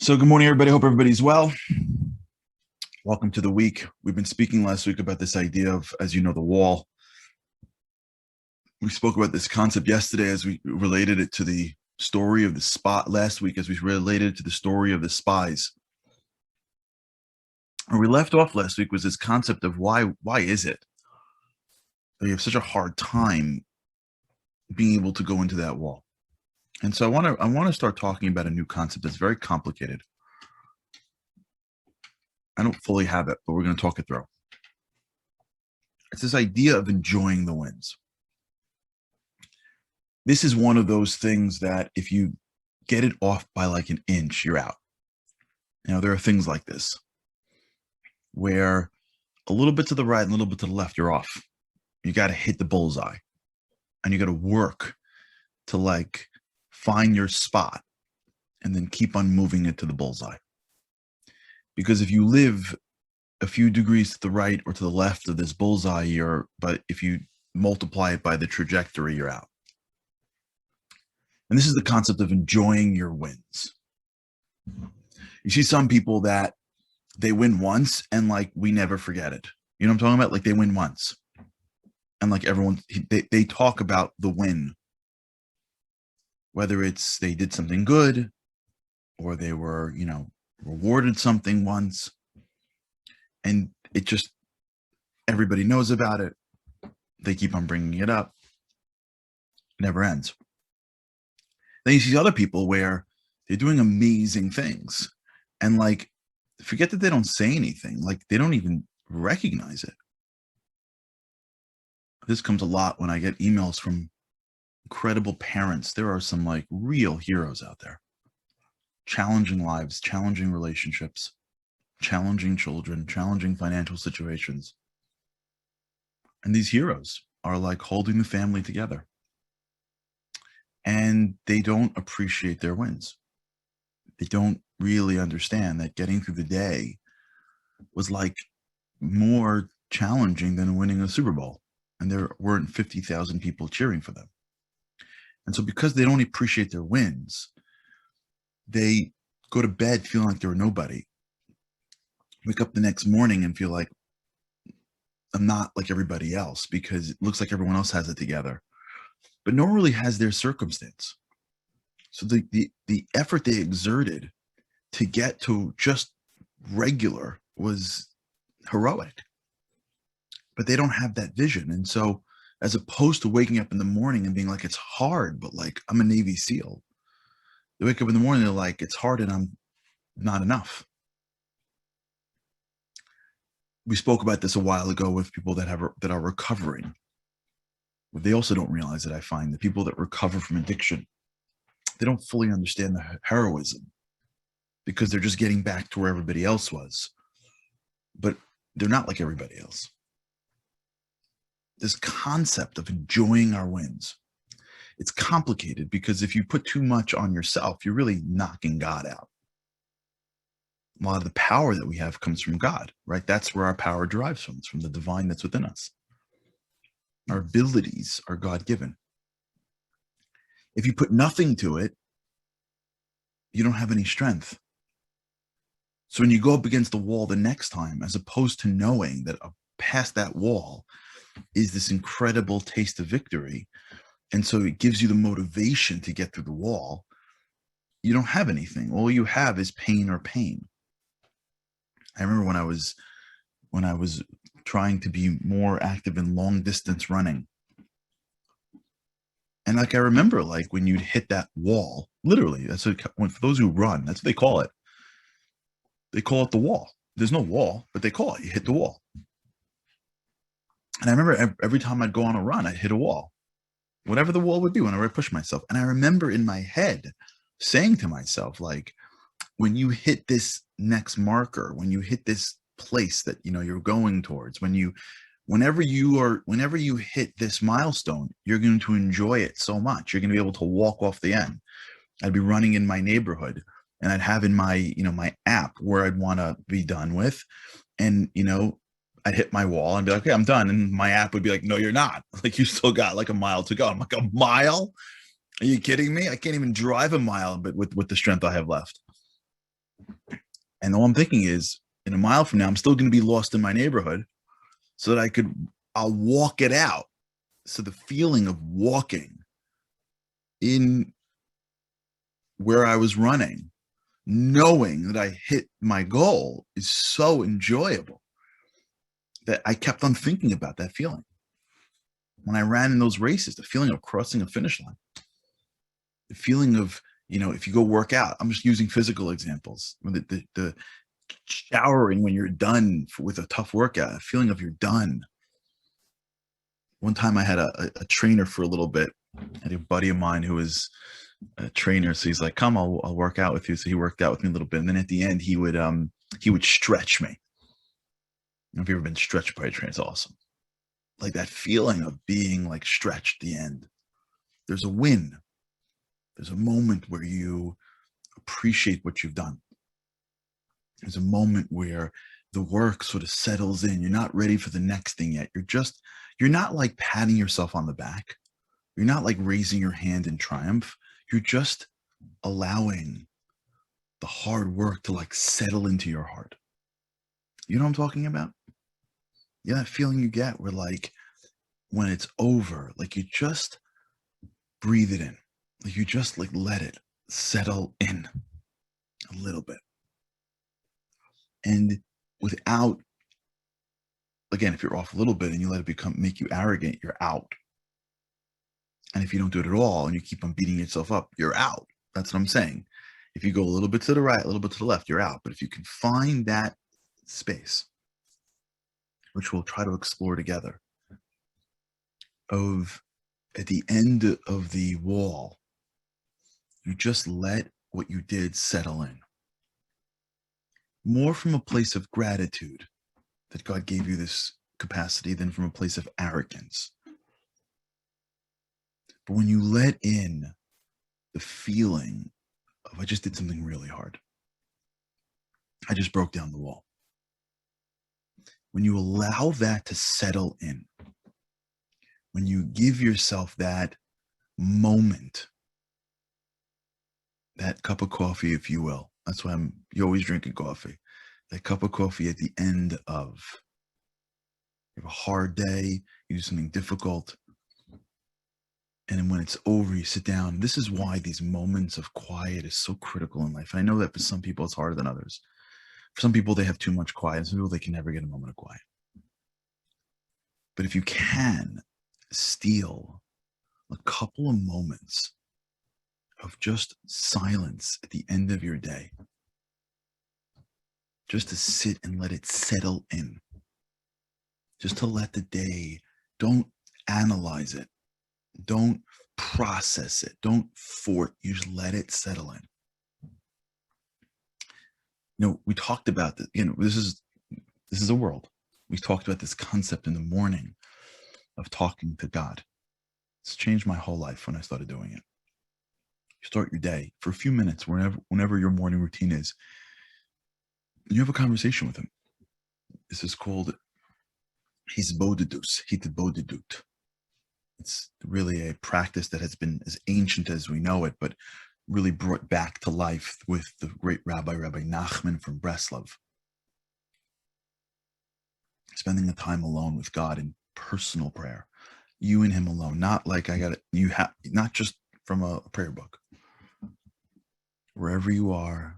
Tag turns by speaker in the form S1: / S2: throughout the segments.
S1: So good morning, everybody. Hope everybody's well. Welcome to the week. We've been speaking last week about this idea of, as you know, the wall. We spoke about this concept yesterday as we related it to the story of the spot last week, as we related it to the story of the spies. Where we left off last week was this concept of why is it that you have such a hard time being able to go into that wall? And so I want to start talking about a new concept that's very complicated. I don't fully have it, but we're going to talk it through. It's this idea of enjoying the wins. This is one of those things that if you get it off by like an inch, you're out. You know, there are things like this where a little bit to the right, a little bit to the left, you're off. You got to hit the bullseye and you got to work to like find your spot and then keep on moving it to the bullseye. Because if you live a few degrees to the right or to the left of this bullseye, but if you multiply it by the trajectory, you're out. And this is the concept of enjoying your wins. You see some people that they win once and like we never forget it. You know what I'm talking about? Like they win once. And like everyone, they talk about the win. Whether it's they did something good or they were, rewarded something once. And it just, everybody knows about it. They keep on bringing it up. It never ends. Then you see other people where they're doing amazing things and like, forget that they don't say anything, like they don't even recognize it. This comes a lot when I get emails from incredible parents. There are some like real heroes out there. Challenging lives, challenging relationships, challenging children, challenging financial situations. And these heroes are like holding the family together. And they don't appreciate their wins. They don't really understand that getting through the day was like more challenging than winning a Super Bowl. And there weren't 50,000 people cheering for them. And so because they don't appreciate their wins, they go to bed feeling like they're nobody. Wake up the next morning and feel like I'm not like everybody else because it looks like everyone else has it together. But no one really has their circumstance. So the effort they exerted to get to just regular was heroic. But they don't have that vision. And so as opposed to waking up in the morning and being like, it's hard, but like I'm a Navy SEAL. They wake up in the morning, they're like, it's hard and I'm not enough. We spoke about this a while ago with people that are recovering. But they also don't realize that I find the people that recover from addiction, they don't fully understand the heroism because they're just getting back to where everybody else was. But they're not like everybody else. This concept of enjoying our wins, it's complicated because if you put too much on yourself, you're really knocking God out. A lot of the power that we have comes from God, right? That's where our power derives from. It's from the divine that's within us. Our abilities are God-given. If you put nothing to it, you don't have any strength. So when you go up against the wall the next time, as opposed to knowing that past that wall is this incredible taste of victory, and so it gives you the motivation to get through the wall, you don't have anything. All you have is pain or pain. I remember when I was trying to be more active in long distance running. And like, I remember like when you'd hit that wall, literally, that's what, for those who run, that's what they call it. They call it the wall. There's no wall, but they call it, you hit the wall. And I remember every time I'd go on a run, I'd hit a wall, whatever the wall would be, whenever I pushed myself. And I remember in my head saying to myself, like, when you hit this next marker, when you hit this place that you're going towards, whenever you hit this milestone, you're going to enjoy it so much. You're going to be able to walk off the end. I'd be running in my neighborhood and I'd have in my my app where I'd want to be done with, and I'd hit my wall and be like, okay, I'm done, and my app would be like, no, you're not, like you still got like a mile to go. I'm like, a mile? Are you kidding me? I can't even drive a mile, but with the strength I have left. And all I'm thinking is, in a mile from now, I'm still going to be lost in my neighborhood, so that I'll walk it out. So the feeling of walking in where I was running, knowing that I hit my goal, is so enjoyable that I kept on thinking about that feeling. When I ran in those races, the feeling of crossing a finish line, the feeling of, if you go work out, I'm just using physical examples. The showering when you're done with a tough workout, a feeling of you're done. One time I had a trainer for a little bit. I had a buddy of mine who was a trainer. So he's like, come, I'll work out with you. So he worked out with me a little bit. And then at the end, he would stretch me. If you've ever been stretched by a trainer, it's awesome. Like that feeling of being like stretched at the end. There's a win. There's a moment where you appreciate what you've done. There's a moment where the work sort of settles in. You're not ready for the next thing yet. You're not like patting yourself on the back. You're not like raising your hand in triumph. You're just allowing the hard work to like settle into your heart. You know what I'm talking about? Yeah, that feeling you get where like when it's over, like you just breathe it in. Like you just like let it settle in a little bit. And without, again, if you're off a little bit and you let it make you arrogant, you're out. And if you don't do it at all and you keep on beating yourself up, you're out. That's what I'm saying. If you go a little bit to the right, a little bit to the left, you're out. But if you can find that space, which we'll try to explore together, of at the end of the wall, you just let what you did settle in. More from a place of gratitude that God gave you this capacity than from a place of arrogance. But when you let in the feeling of, I just did something really hard, I just broke down the wall. When you allow that to settle in, when you give yourself that moment, that cup of coffee, if you will, that's why you're always drinking coffee, that cup of coffee at the end of, you have a hard day, you do something difficult, and then when it's over, you sit down. This is why these moments of quiet is so critical in life. And I know that for some people, it's harder than others. For some people, they have too much quiet. And some people, they can never get a moment of quiet. But if you can steal a couple of moments of just silence at the end of your day, just to sit and let it settle in, just to let the day, don't analyze it, don't process it, don't fort, you just let it settle in. We talked about this, this is a world. We talked about this concept in the morning of talking to God. It's changed my whole life when I started doing it. You start your day for a few minutes, whenever your morning routine is, you have a conversation with him. This is called hitbodedut. It's really a practice that has been as ancient as we know it, but really brought back to life with the great Rabbi Nachman from Breslov. Spending the time alone with God in personal prayer, you and him alone, not like not just from a prayer book. Wherever you are,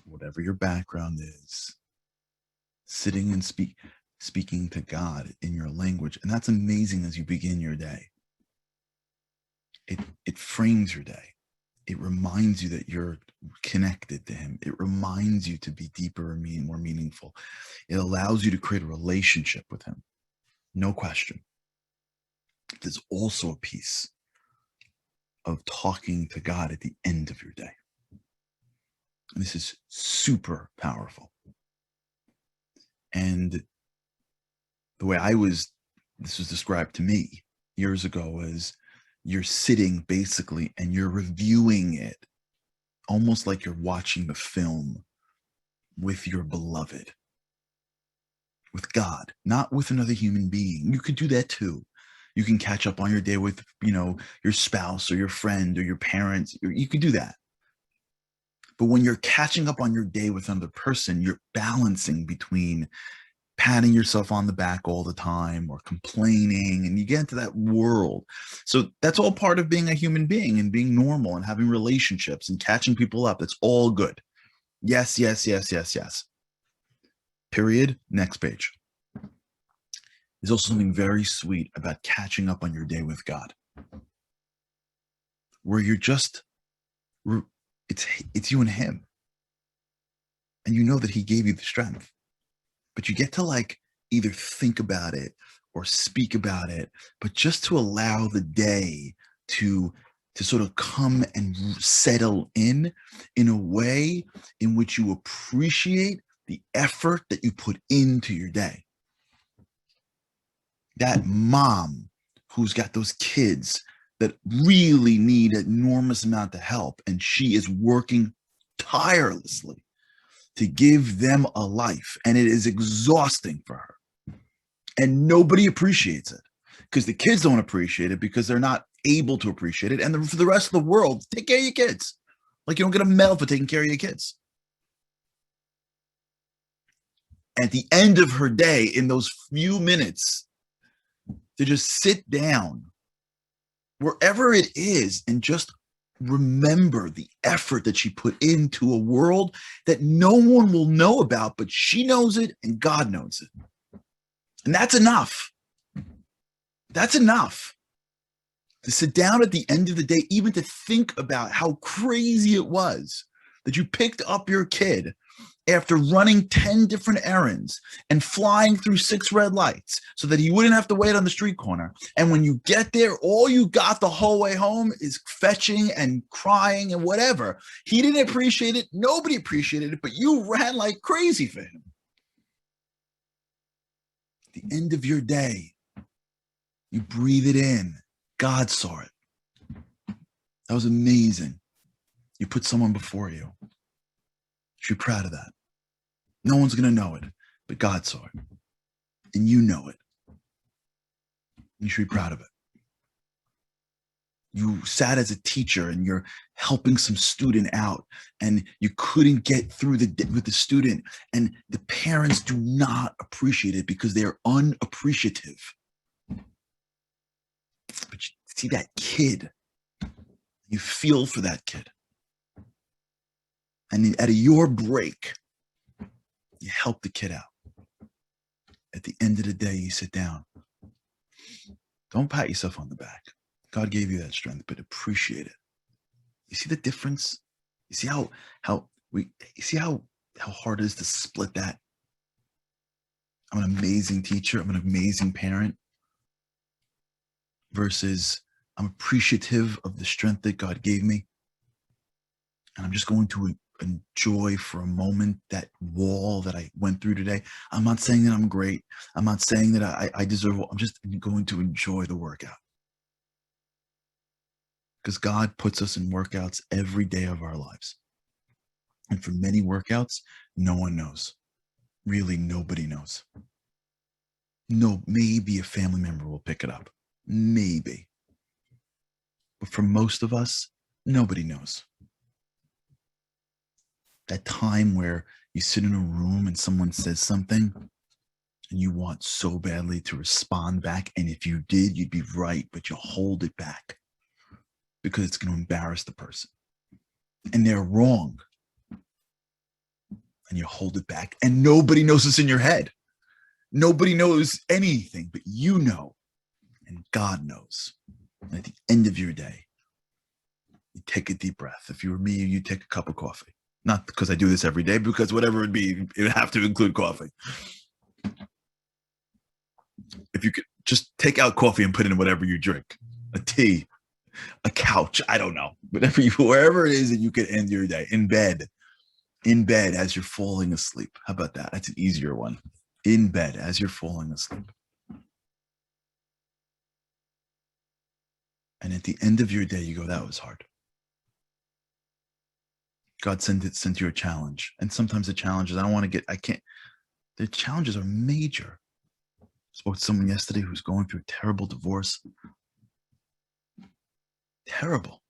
S1: whatever your background is, sitting and speaking to God in your language. And that's amazing as you begin your day. It frames your day. It reminds you that you're connected to him. It reminds you to be deeper and more meaningful. It allows you to create a relationship with him. No question. There's also a piece of talking to God at the end of your day. And this is super powerful. And the way this was described to me years ago as you're sitting basically and you're reviewing it almost like you're watching the film with your beloved, with God, not with another human being. You could do that too. You can catch up on your day with, your spouse or your friend or your parents. You could do that. But when you're catching up on your day with another person, you're balancing between patting yourself on the back all the time or complaining, and you get into that world. So that's all part of being a human being and being normal and having relationships and catching people up. It's all good. Yes, yes, yes, yes, yes. Period. Next page. There's also something very sweet about catching up on your day with God, where you're just, it's you and him. And you know that he gave you the strength, but you get to like either think about it or speak about it, but just to allow the day to sort of come and settle in a way in which you appreciate the effort that you put into your day. That mom who's got those kids that really need an enormous amount of help, and she is working tirelessly to give them a life, and it is exhausting for her. And nobody appreciates it because the kids don't appreciate it because they're not able to appreciate it. And for the rest of the world, take care of your kids. Like you don't get a medal for taking care of your kids. At the end of her day, in those few minutes, to just sit down wherever it is and just remember the effort that she put into a world that no one will know about, but she knows it and God knows it. And that's enough. That's enough to sit down at the end of the day, even to think about how crazy it was that you picked up your kid after running 10 different errands and flying through 6 red lights so that he wouldn't have to wait on the street corner. And when you get there, all you got the whole way home is fetching and crying and whatever. He didn't appreciate it. Nobody appreciated it, but you ran like crazy for him. At the end of your day, you breathe it in. God saw it. That was amazing. You put someone before you. You should be proud of that. No one's going to know it, but God saw it. And you know it. You should be proud of it. You sat as a teacher and you're helping some student out and you couldn't get through with the student, and the parents do not appreciate it because they're unappreciative. But you see that kid, you feel for that kid. And at your break, you help the kid out. At the end of the day, you sit down. Don't pat yourself on the back. God gave you that strength, but appreciate it. You see the difference? You see how hard it is to split that? I'm an amazing teacher. I'm an amazing parent. Versus I'm appreciative of the strength that God gave me. And I'm just going to enjoy for a moment that wall that I went through today. I'm not saying that I'm great. I'm not saying that I deserve. I'm just going to enjoy the workout. Because God puts us in workouts every day of our lives. And for many workouts, no one knows. Really, nobody knows. No, maybe a family member will pick it up. Maybe. But for most of us, nobody knows. That time where you sit in a room and someone says something and you want so badly to respond back. And if you did, you'd be right, but you hold it back because it's going to embarrass the person. And they're wrong. And you hold it back. And nobody knows it's in your head. Nobody knows anything, but you know. And God knows. And at the end of your day, you take a deep breath. If you were me, you take a cup of coffee. Not because I do this every day, because whatever it would be, it would have to include coffee. If you could just take out coffee and put in whatever you drink, a tea, a couch, I don't know, wherever it is that you could end your day, in bed as you're falling asleep. How about that? That's an easier one. In bed as you're falling asleep. And at the end of your day, you go, that was hard. God sent you a challenge. And sometimes the challenges, the challenges are major. I spoke to someone yesterday who's going through a terrible divorce. Terrible.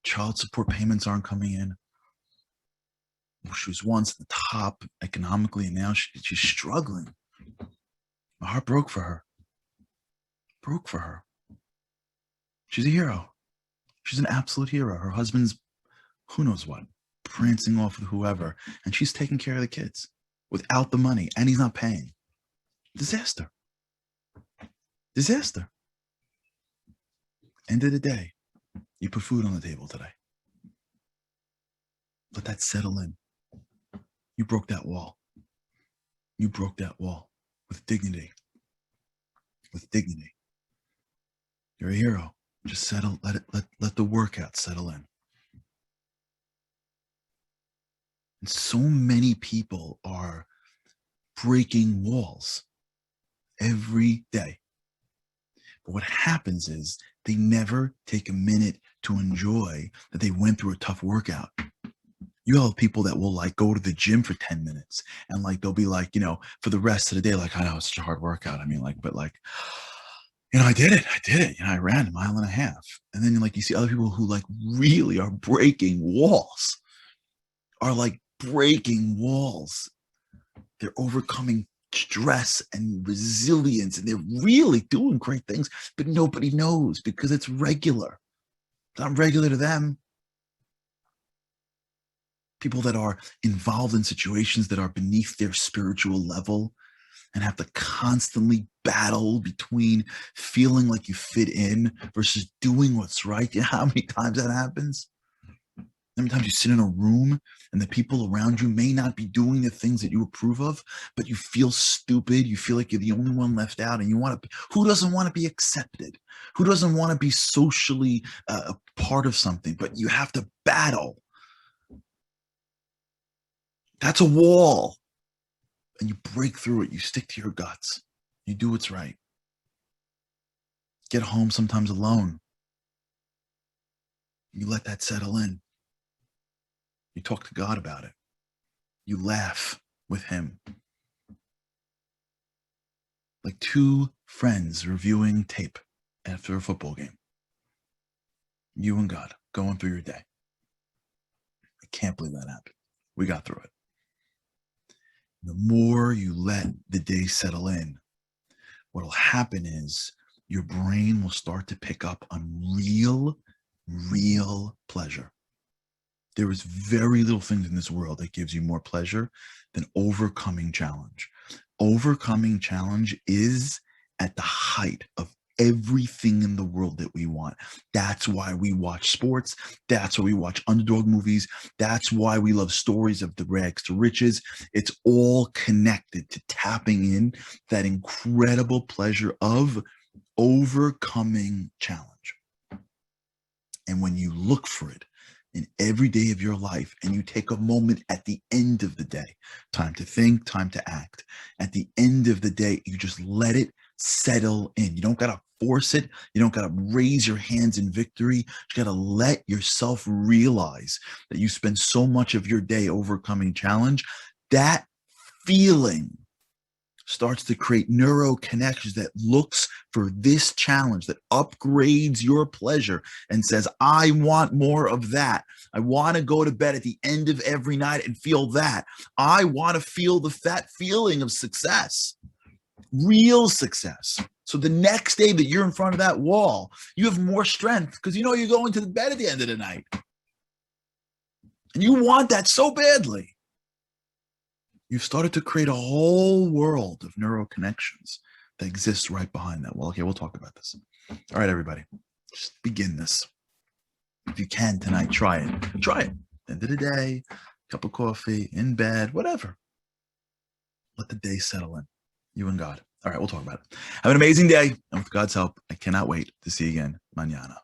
S1: Child support payments aren't coming in. She was once at the top economically, and now she's struggling. My heart broke for her. Broke for her. She's a hero. She's an absolute hero. Her husband's who knows what, prancing off with whoever, and she's taking care of the kids without the money, and he's not paying. Disaster. Disaster. End of the day, you put food on the table today. Let that settle in. You broke that wall. You broke that wall with dignity. With dignity. You're a hero. Just settle, let the workout settle in. And so many people are breaking walls every day. But what happens is they never take a minute to enjoy that they went through a tough workout. You have people that will like go to the gym for 10 minutes and like they'll be like, you know, for the rest of the day, like, I know it's such a hard workout. I mean, like, but like, you know, I did it. You know, I ran 1.5 miles. And then like you see other people who like really are breaking walls, are like breaking walls. They're overcoming stress and resilience, and they're really doing great things, but nobody knows because it's regular. It's not regular to them. People that are involved in situations that are beneath their spiritual level and have to constantly battle between feeling like you fit in versus doing what's right. You know how many times that happens? How many times you sit in a room and the people around you may not be doing the things that you approve of, but you feel stupid. You feel like you're the only one left out, and you want to. Who doesn't want to be accepted? Who doesn't want to be socially a part of something? But you have to battle. That's a wall. And you break through it. You stick to your guts. You do what's right. Get home sometimes alone. You let that settle in. You talk to God about it. You laugh with him. Like two friends reviewing tape after a football game. You and God going through your day. I can't believe that happened. We got through it. The more you let the day settle in, what will happen is your brain will start to pick up on real pleasure. There is very little things in this world that gives you more pleasure than overcoming challenge. Overcoming challenge is at the height of everything in the world that we want. That's why we watch sports. That's why we watch underdog movies. That's why we love stories of the rags to riches. It's all connected to tapping in that incredible pleasure of overcoming challenge. And when you look for it in every day of your life, and you take a moment at the end of the day, time to think, time to act. At the end of the day, you just let it settle in. You don't got to force it. You don't got to raise your hands in victory. You got to let yourself realize that you spend so much of your day overcoming challenge. That feeling starts to create neuro connections that looks for this challenge, that upgrades your pleasure and says, I want more of that. I want to go to bed at the end of every night and feel that. I want to feel that feeling of success, real success. So the next day that you're in front of that wall, you have more strength because you know you're going to the bed at the end of the night. And you want that so badly. You've started to create a whole world of neural connections that exists right behind that. Well, okay, we'll talk about this. All right, everybody, just begin this. If you can tonight, try it. Try it. End of the day, cup of coffee, in bed, whatever. Let the day settle in. You and God. All right, we'll talk about it. Have an amazing day. And with God's help, I cannot wait to see you again mañana.